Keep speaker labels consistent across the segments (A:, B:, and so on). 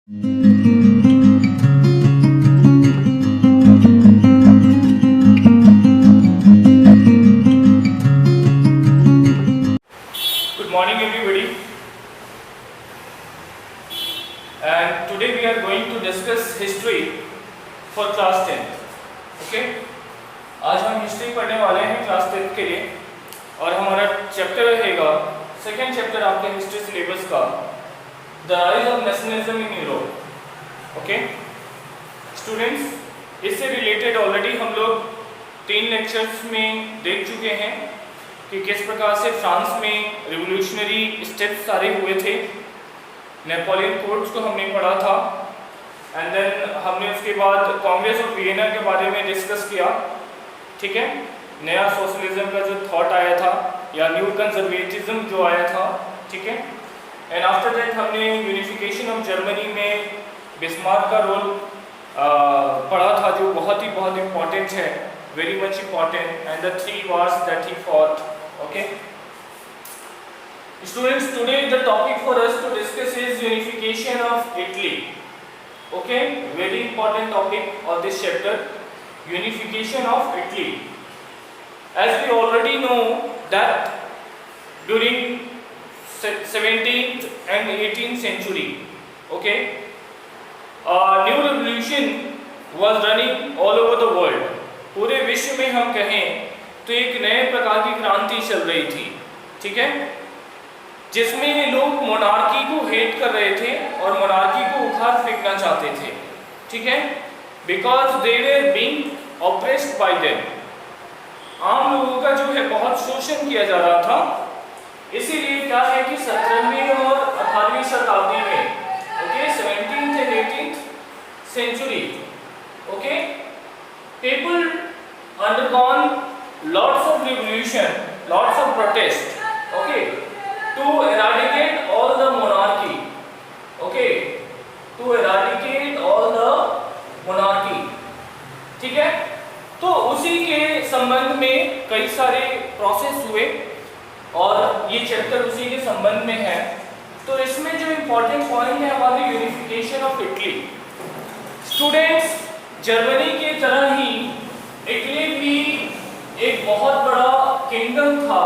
A: Good morning everybody, and today we are going to discuss history for class 10th. Okay? आज हम history पढ़ने वाले हैं class 10th के लिए और हमारा चैप्टर रहेगा सेकेंड चैप्टर आपके हिस्ट्री सिलेबस का, the rise of nationalism in Europe. Okay students, इससे रिलेटेड ऑलरेडी हम लोग 3 लेक्चर्स में देख चुके हैं कि किस प्रकार से फ्रांस में रिवोल्यूशनरी स्टेप्स सारे हुए थे. नेपोलियन कोड्स को हमने पढ़ा था एंड देन हमने उसके बाद कांग्रेस ऑफ वियना के बारे में डिस्कस किया. ठीक है, नया सोशलिज्म का जो थॉट आया था या न्यू कंजर्वेटिज्म जो आया था. ठीक है, एंड आफ्टर दैट हमने यूनिफिकेशन ऑफ जर्मनी में बिस्मार्क का रोल पढ़ा था, जो बहुत इम्पॉर्टेंट है, very much important, and the 3 wars that he fought. Okay students, today the topic for us to discuss is unification of Italy. Okay, very important topic of this chapter, unification of Italy. As we already know that during 17th and 18th century, okay, a new revolution was running all over the world. पूरे विश्व में हम कहें तो एक नए प्रकार की क्रांति चल रही थी. ठीक है, जिसमें लोग मोनार्की को हेट कर रहे थे और मोनार्की को उखाड़ फेंकना चाहते थे. ठीक है, because they were being oppressed bye them. आम लोगों का जो है बहुत शोषण किया जा रहा था. इसीलिए क्या है कि 17वीं और 18वीं शताब्दी में, okay, 17th and 18th century, okay, people undergone lots of revolution, lots of protest, okay, to eradicate all the monarchy, okay, to eradicate all the monarchy. ठीक है, तो उसी के संबंध में कई सारे प्रोसेस हुए और ये चैप्टर उसी के संबंध में है. तो इसमें जो इम्पोर्टेंट पॉइंट है हमारी unification of Italy. Students, Germany की तरह ही इटली भी एक बहुत बड़ा किंगडम था,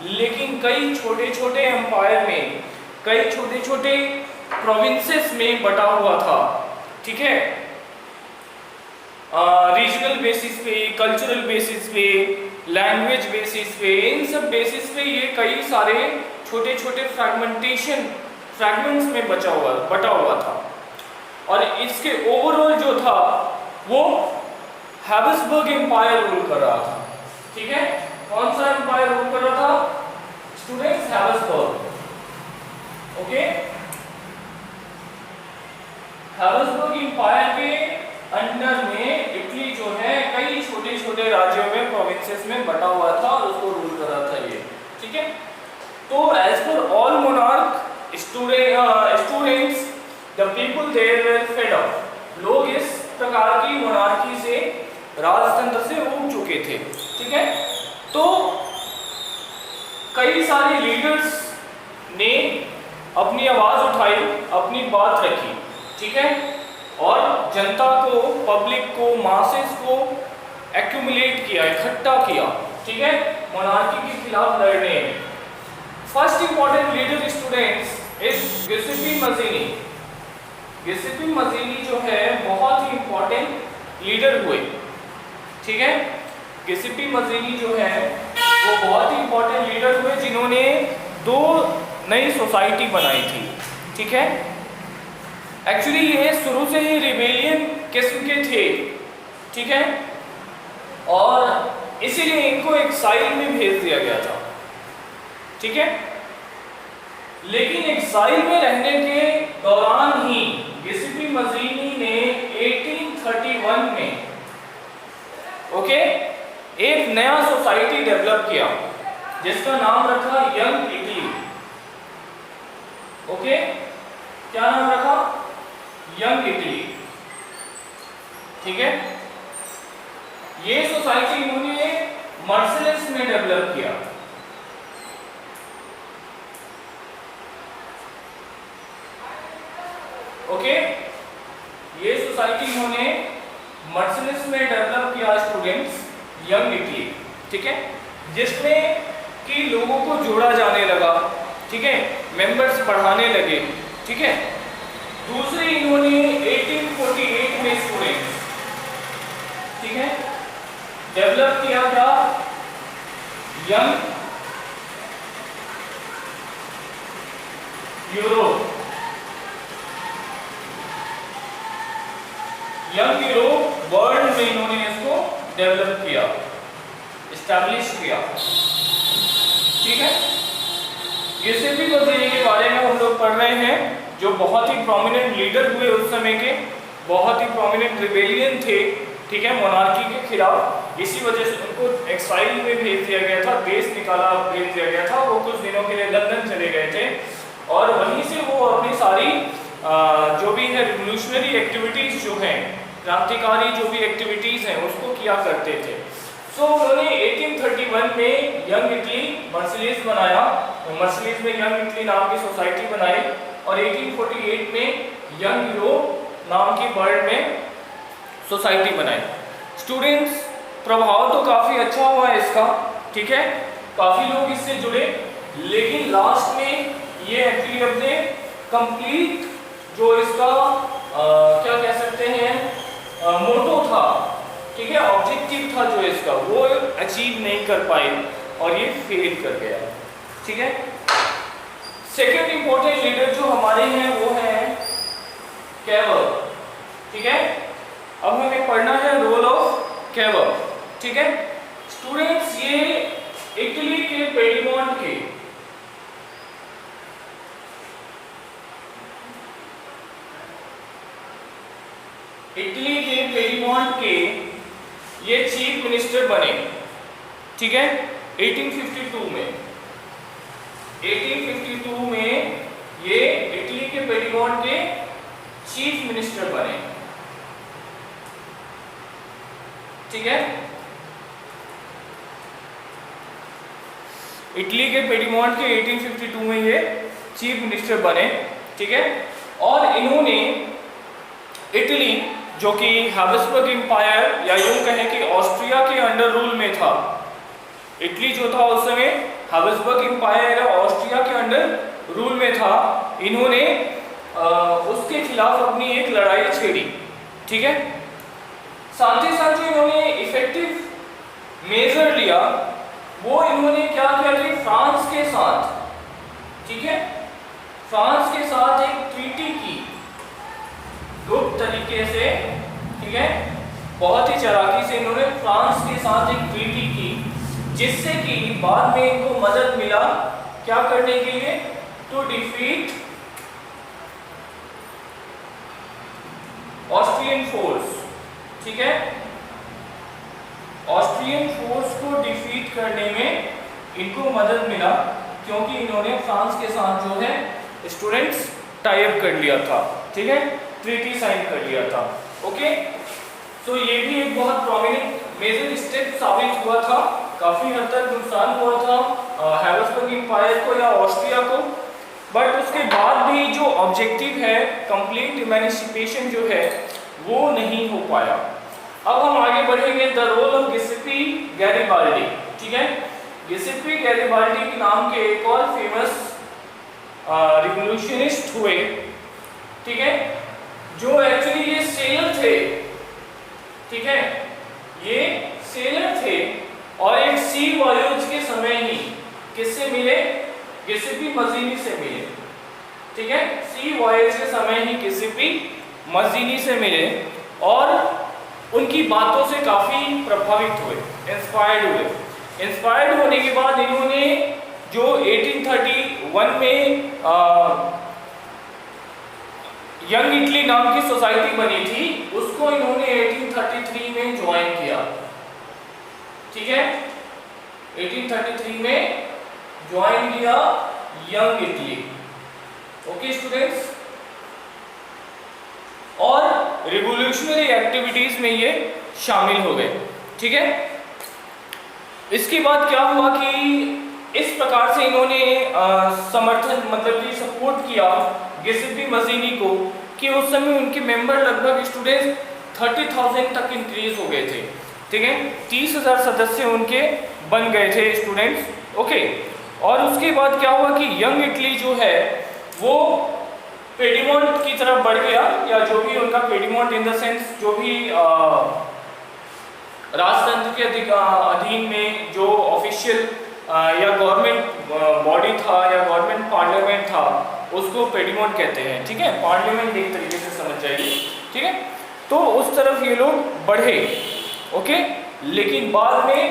A: लेकिन कई छोटे छोटे एम्पायर में, कई छोटे छोटे प्रोविंसेस में बटा हुआ था. ठीक है, रीजनल बेसिस पे, कल्चरल बेसिस पे, लैंग्वेज बेसिस पे, इन सब बेसिस पे ये कई सारे छोटे छोटे फ्रैगमेंट्स में बटा हुआ था. और इसके ओवरऑल जो था वो हैबिसबर्ग एम्पायर रूल कर रहा था. ठीक है, कौन सा एम्पायर रूल कर रहा था स्टूडेंट्स? हैबिसबर्ग. ओके, हैबिसबर्ग एम्पायर के अंडर में इटली जो है कई छोटे छोटे राज्यों में, प्रोविंसेस में बटा हुआ था और उसको रूल कर रहा था ये. ठीक है, तो as per all monarch students, the people there were fed up. लोग इस प्रकार की मोनार्की से, राजतंत्र से ऊब चुके थे. ठीक है, तो कई सारे लीडर्स ने अपनी आवाज उठाई, अपनी बात रखी. ठीक है, और जनता को, पब्लिक को, मासेस को एक्यूमुलेट किया, इकट्ठा किया. ठीक है, मोनार्की के खिलाफ लड़ने. First important leader students is Giuseppe Mazzini. Giuseppe Mazzini जो है बहुत ही इंपॉर्टेंट लीडर हुए. ठीक है, गिउसेप्पे मज़ीनी जो है वो बहुत ही इंपॉर्टेंट लीडर हुए, जिन्होंने 2 नई सोसाइटी बनाई थी. ठीक है, एक्चुअली ये शुरू से ही रिबेलियन किस्म के थे. ठीक है, और इसीलिए इनको एक्साइल में भेज दिया गया था. ठीक है, लेकिन एक्साइल में रहने के दौरान ही गिउसेप्पे मज़ीनी ने 1831 में, ओके, एक नया सोसाइटी डेवलप किया जिसका नाम रखा यंग इटली. ओके, क्या नाम रखा? Young Italy. ठीक है, ये सोसाइटी इन्होंने मर्सिलेस में डेवलप किया. ओके, ये सोसाइटी इन्होंने मर्सिलिस में डेवलप किया स्टूडेंट्स, यंग इटली, ठीक है, जिसमें कि लोगों को जोड़ा जाने लगा, ठीक है, मेंबर्स बढ़ाने लगे, ठीक है। दूसरी इन्होंने 1848 में स्टूडेंट्स, ठीक है, डेवलप किया था young Europe, young Europe world में इन्होंने इसको डेवलप किया, एस्टैब्लिश किया, ठीक है। गिसेपी मजीनी के बारे में हम लोग पढ़ रहे हैं, जो बहुत ही प्रोमिनेंट लीडर हुए उस समय के, बहुत ही प्रोमिनेंट रिबेलियन थे, ठीक है, मोनार्की के खिलाफ। इसी वजह से उनको एक्साइल में भेज दिया गया था, देश भेज दिया गया था। वो कुछ दिनों के लिए लंदन चले गए थे और वहीं से वो अपनी सारी जो भी है रिवोल्यूशनरी एक्टिविटीज जो हैं, क्रांतिकारी जो भी एक्टिविटीज हैं, उसको किया करते थे। सो उन्होंने 1831 में यंग इटली मर्सिलिस बनाया, मर्सिलिस में यंग इटली नाम की सोसाइटी बनाई और 1848 में यंग यूरोप नाम की वर्ल्ड में सोसाइटी बनाई। स्टूडेंट्स, प्रभाव तो काफ़ी अच्छा हुआ है इसका, ठीक है, काफ़ी लोग इससे जुड़े, लेकिन लास्ट में ये एक्चुअली अपने कंप्लीट जो इसका क्या कह सकते हैं मोटो था, ठीक है, ऑब्जेक्टिव था जो इसका, वो अचीव नहीं कर पाए और ये फेल कर गया, ठीक है। सेकेंड इंपॉर्टेंट लीडर जो हमारे हैं वो है कैवर, ठीक है। अब हमें पढ़ना है रोल ऑफ कैवर, ठीक है। स्टूडेंट्स, ये इटली के पेडीमोंट के ये चीफ मिनिस्टर बने, ठीक है, 1852 में। 1852 में ये इटली के पेडीमोंट के चीफ मिनिस्टर बने, ठीक है। इटली के पेडीमोंट के 1852 में ये चीफ मिनिस्टर बने, ठीक है। और इन्होंने इटली, जो कि हैबिसबर्ग एम्पायर या यूं कहें कि ऑस्ट्रिया के अंडर रूल में था, इटली जो था उस समय हैबिसबर्ग एम्पायर या ऑस्ट्रिया के अंडर रूल में था, इन्होंने उसके खिलाफ अपनी एक लड़ाई छेड़ी, ठीक है। साथ ही साथ जो इन्होंने इफेक्टिव मेजर लिया वो इन्होंने क्या किया कि फ्रांस के साथ, ठीक है, फ्रांस के साथ एक ट्रीटी की गुप्त तरीके से, ठीक है, बहुत ही चालाकी से इन्होंने फ्रांस के साथ एक ट्रीटी की, जिससे कि बाद में इनको मदद मिला क्या करने के लिए, टू डिफीट ऑस्ट्रियन फोर्स, ठीक है। ऑस्ट्रियन फोर्स को डिफीट करने में इनको मदद मिला, क्योंकि इन्होंने फ्रांस के साथ जो है स्टूडेंट्स टाई अप कर लिया था, ठीक है, ट्रीटी साइन कर लिया था, ओके। तो ये भी एक बहुत प्रोमिनेंट मेजर स्टेप साबित हुआ था, काफी हद तक नुकसान हुआ था हैबिसबर्ग एम्पायर को या ऑस्ट्रिया को, बट उसके बाद भी जो ऑब्जेक्टिव है कंप्लीट इमेंसिपेशन जो है वो नहीं हो पाया। अब हम आगे बढ़ेंगे, द रोल ऑफ गिसेपी गैरिबाल्डी, ठीक है। गिसेपी गैरिबाल्डी के नाम के एक और फेमस रिवोल्यूशनिस्ट हुए, ठीक है, जो एक्चुअली ये सेलर थे, ठीक है, ये सेलर थे और एक सी वॉयज के समय ही किससे मिले, गिसेपी मजीनी से मिले, ठीक है, सी वॉयज के समय ही गिसेपी मजीनी से मिले और उनकी बातों से काफी प्रभावित हुए, इंस्पायर्ड हुए। इंस्पायर्ड होने के बाद इन्होंने जो 1831 में यंग इटली नाम की सोसाइटी बनी थी, उसको इन्होंने 1833 में ज्वाइन किया, ठीक है, 1833 में ज्वाइन किया यंग इटली, ओके स्टूडेंट्स। और रिवोल्यूशनरी एक्टिविटीज में ये शामिल हो गए, ठीक है। इसके बाद क्या हुआ कि इस प्रकार से इन्होंने समर्थन मतलब कि सपोर्ट किया गिसेपी मजीनी को कि उस समय उनके मेंबर लगभग स्टूडेंट्स 30,000 तक इंक्रीज हो गए थे। ठीक है, 30,000 सदस्य उनके बन गए थे स्टूडेंट्स। ओके, और उसके बाद क्या हुआ कि यंग इटली जो है वो पेडीमोंट की तरफ बढ़ गया, या जो भी उनका पेडीमोंट इन द सेंस जो भी राजतंत्र के अधीन में जो ऑफिशियल या गवर्नमेंट बॉडी था या गवर्नमेंट पार्लियामेंट था उसको पेडीमोंट कहते हैं। ठीक है, पार्लियामेंट एक तरीके से समझ जाइए। ठीक है, तो उस तरफ ये लोग बढ़े। ओके, लेकिन बाद में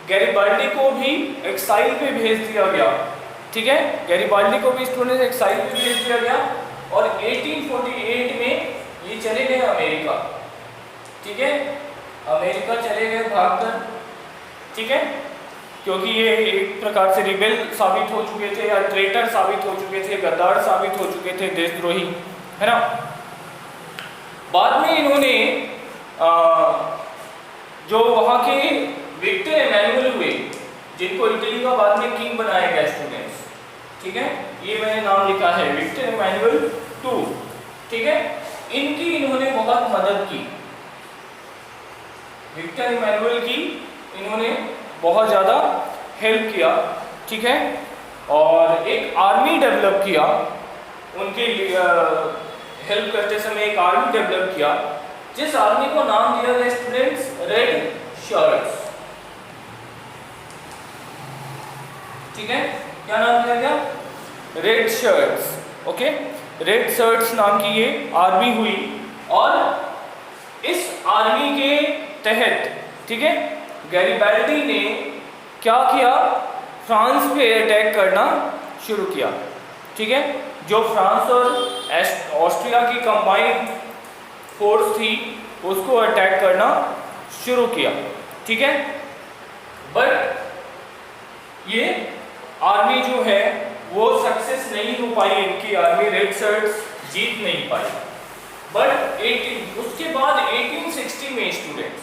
A: गैरिबाल्डी को भी एक्साइल पे भेज दिया गया। ठीक है, गैरिबाल्डी को भी स्टूडेंट एक्साइल पे भेज दिया गया और 1848 में ये चले गए अमेरिका। ठीक है, अमेरिका चले गए भागकर। ठीक है, क्योंकि ये एक प्रकार से रिबेल साबित हो चुके थे या ट्रेटर साबित हो चुके थे, गद्दार साबित हो चुके थे, देशद्रोही, है ना। बाद में इन्होंने जो वहाँ के विक्टर इमैनुअल हुए, जिनको इटली का बाद में किंग बनाया गया स्टूडेंट्स। ठीक है, ये मैंने नाम लिखा है विक्टर इमैनुअल II। ठीक है, इनकी इन्होंने बहुत मदद की, विक्टर इमैनुअल की इन्होंने बहुत ज़्यादा हेल्प किया। ठीक है, और एक आर्मी डेवलप किया, उनके हेल्प करते समय एक आर्मी डेवलप किया, जिस आर्मी को नाम दिया गया स्टूडेंट्स रेड शर्ट्स। ठीक है, क्या नाम दिया गया? Red shirts. Okay, red shirts नाम की ये आर्मी हुई और इस आर्मी के तहत, ठीक है, गैरिबाल्डी ने क्या किया? फ्रांस पे अटैक करना शुरू किया। ठीक है, जो फ्रांस और ऑस्ट्रिया की कंबाइंड फोर्स थी उसको अटैक करना शुरू किया। ठीक है, बट ये आर्मी जो है वो सक्सेस नहीं हो पाई, इनकी आर्मी रेड शर्ट्स जीत नहीं पाई। बट उसके बाद 1860 में स्टूडेंट्स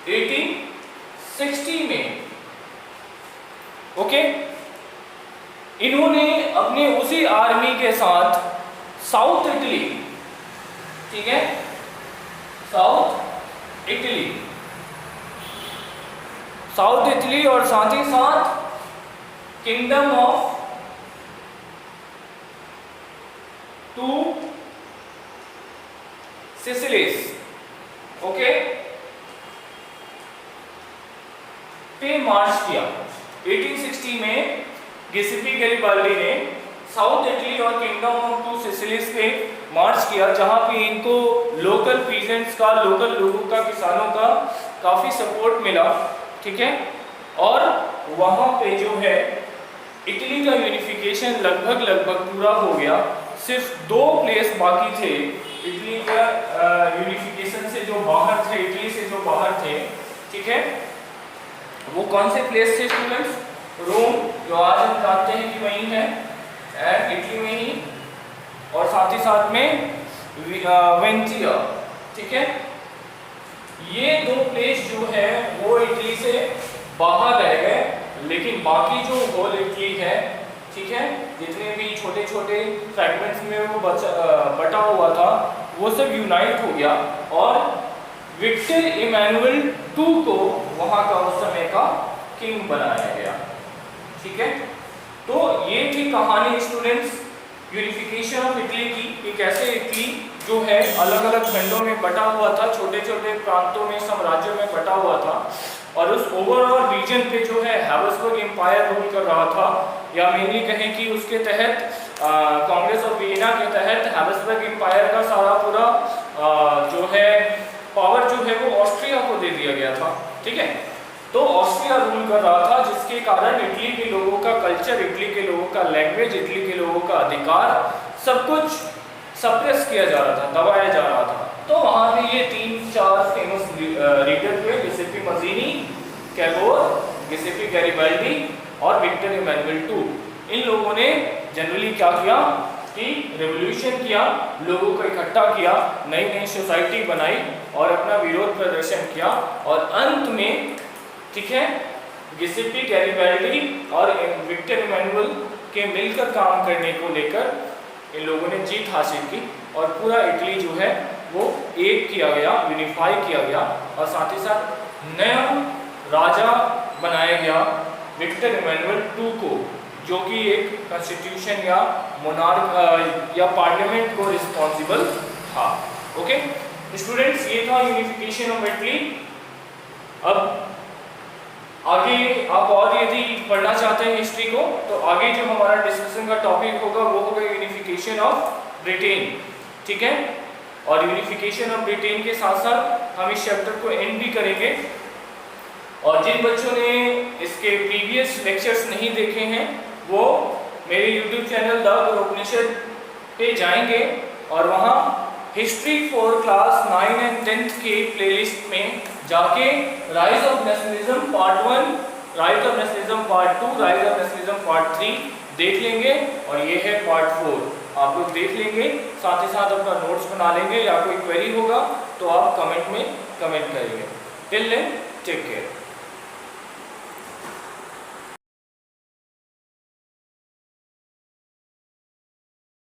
A: 1860 में ओके, इन्होंने अपने उसी आर्मी के साथ साउथ इटली, ठीक है, साउथ इटली और साथ ही साथ kingdom of two Sicilies, okay, पे मार्च किया। 1860 में गिसेपी गैरिबाल्डी ने साउथ इटली और किंगडम ऑफ टू सिसिलीज पे मार्च किया, जहां पे इनको लोकल पीजेंट्स का, लोकल लोगों का, किसानों का काफ़ी सपोर्ट मिला। ठीक है, और वहाँ पे जो है इटली का यूनिफिकेशन लगभग पूरा हो गया। सिर्फ 2 प्लेस बाकी थे इटली का यूनिफिकेशन से, जो बाहर थे, इटली से जो बाहर थे। ठीक है, वो कौन से प्लेस थे स्टूडेंट्स? रोम, जो आज हम जानते हैं कि वहीं है, एंड इटली में ही, और साथ ही साथ में वेंटिया। ठीक है, ये 2 प्लेस जो है वो इटली से बाहर रह गए, लेकिन बाकी जो होल इटली है, ठीक है, जितने भी छोटे छोटे फ्रैगमेंट्स में वो बटा हुआ था, वो सब यूनाइट हो गया और विक्टर इमैनुअल II को वहाँ का उस समय का किंग बनाया गया। ठीक है, तो ये थी कहानी स्टूडेंट्स यूनिफिकेशन ऑफ इटली की, कि कैसे इटली जो है अलग अलग खंडों में बटा हुआ था, छोटे छोटे प्रांतों में, साम्राज्यों में बटा हुआ था, और उस ओवरऑल रीजन पे जो है हैब्सबर्ग एम्पायर रूल कर रहा था, या मेनली कहें कि उसके तहत कांग्रेस ऑफ वियना के तहत हैब्सबर्ग एम्पायर का सारा पूरा जो है पावर जो है वो ऑस्ट्रिया को दे दिया गया था। ठीक है, तो ऑस्ट्रिया रूल कर रहा था, जिसके कारण इटली के लोगों का कल्चर, इटली के लोगों का लैंग्वेज, इटली के लोगों का अधिकार सब कुछ सप्रेस किया जा रहा था, दबाया जा रहा था। तो वहाँ पे ये 3-4 फेमस लीडर हुए, गिसेपी मजीनी, कैगोर, गिसेपी गैरिबाल्डी और विक्टर इमैनुअल II। इन लोगों ने जनरली क्या किया कि रेवोल्यूशन किया, लोगों को इकट्ठा किया, नई नई सोसाइटी बनाई और अपना विरोध प्रदर्शन किया, और अंत में, ठीक है, गिसेप्पे गैरिबाल्डी और विक्टर इमैनुअल के मिलकर काम करने को लेकर इन लोगों ने जीत हासिल की और पूरा इटली जो है वो एक किया गया, यूनिफाई किया गया और साथ ही साथ नया राजा बनाया गया विक्टर इमैनुअल II को, जो कि एक कॉन्स्टिट्यूशन या मोनार्क या पार्लियामेंट को रिस्पॉन्सिबल था। ओके स्टूडेंट्स, ये था यूनिफिकेशन ऑफ इटली। अब आगे आप और यदि पढ़ना चाहते हैं हिस्ट्री को, तो आगे जो हमारा डिस्कशन का टॉपिक होगा वो होगा यूनिफिकेशन ऑफ ब्रिटेन। ठीक है, और यूनिफिकेशन ऑफ ब्रिटेन के साथ साथ हम इस चैप्टर को एंड भी करेंगे। और जिन बच्चों ने इसके प्रीवियस लेक्चर्स नहीं देखे हैं वो मेरे यूट्यूब चैनल द उपनिषद पे जाएंगे और वहाँ history for class 9 and 10th के प्लेलिस्ट में जाके rise of nationalism part 1, rise of nationalism part 2, rise of nationalism part 3 देख लेंगे और ये है पार्ट 4 आप लोग देख लेंगे। साथ ही साथ अपना नोट्स बना लेंगे या कोई क्वेरी होगा तो आप कमेंट में कमेंट करेंगे। Till then take care.